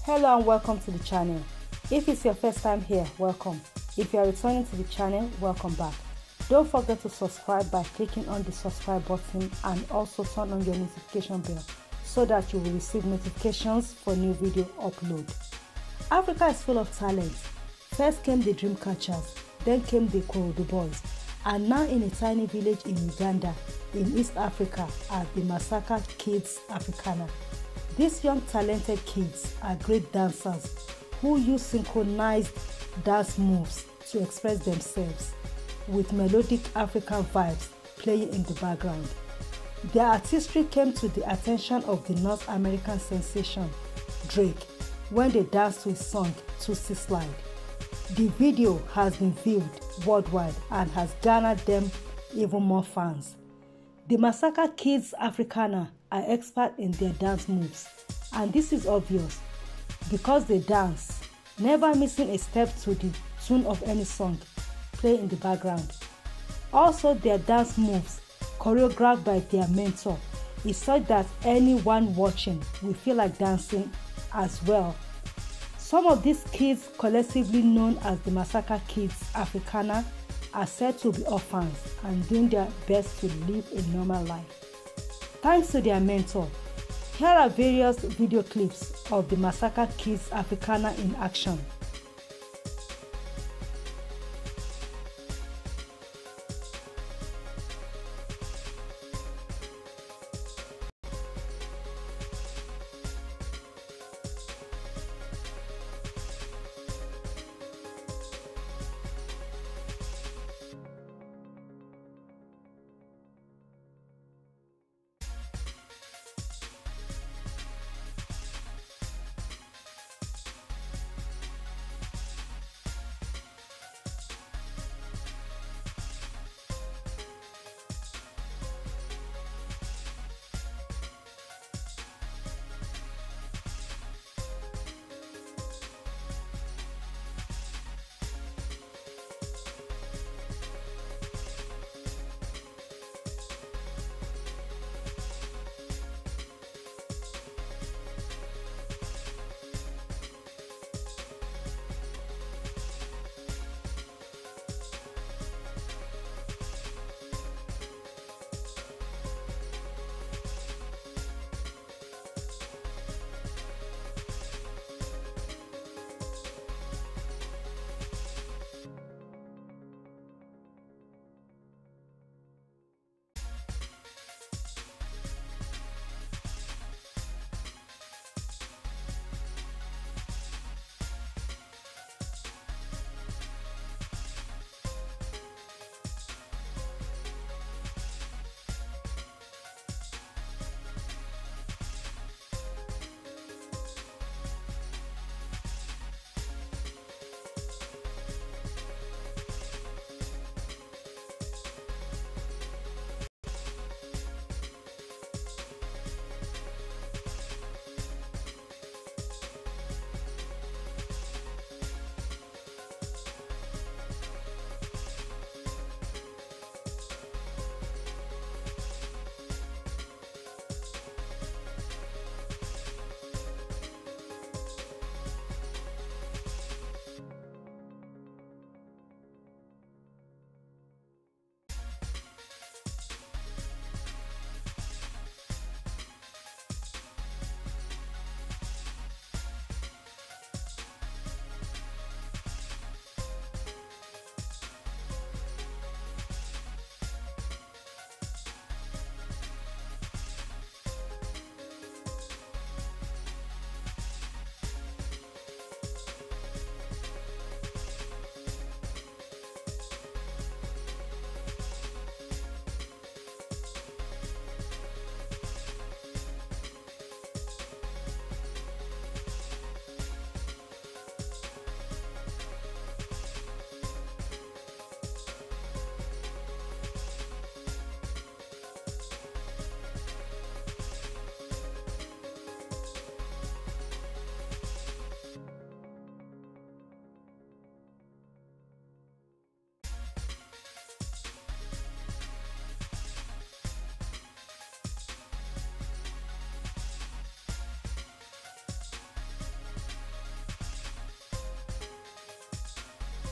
Hello and welcome to the channel. If it's your first time here, welcome. If you are returning to the channel, welcome back. Don't forget to subscribe by clicking on the subscribe button and also turn on your notification bell so that you will receive notifications for new video upload. Africa is full of talent. First came the Dreamcatchers, then came the Korodu Boys, and now in a tiny village in Uganda, in East Africa, are the Masaka Kids Africana. These young talented kids are great dancers who use synchronized dance moves to express themselves with melodic African vibes playing in the background. Their artistry came to the attention of the North American sensation Drake when they danced to his song Tootsie Slide. The video has been viewed worldwide and has garnered them even more fans. The Masaka Kids Africana are expert in their dance moves, and this is obvious because they dance, never missing a step to the tune of any song play in the background. Also, their dance moves, choreographed by their mentor, is such that anyone watching will feel like dancing as well. Some of these kids, collectively known as the Masaka Kids Africana, are said to be orphans and doing their best to live a normal life. Thanks to their mentor, here are various video clips of the Masaka Kids Africana in action.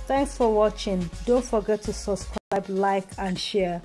Thanks for watching. Don't forget to subscribe, like and share.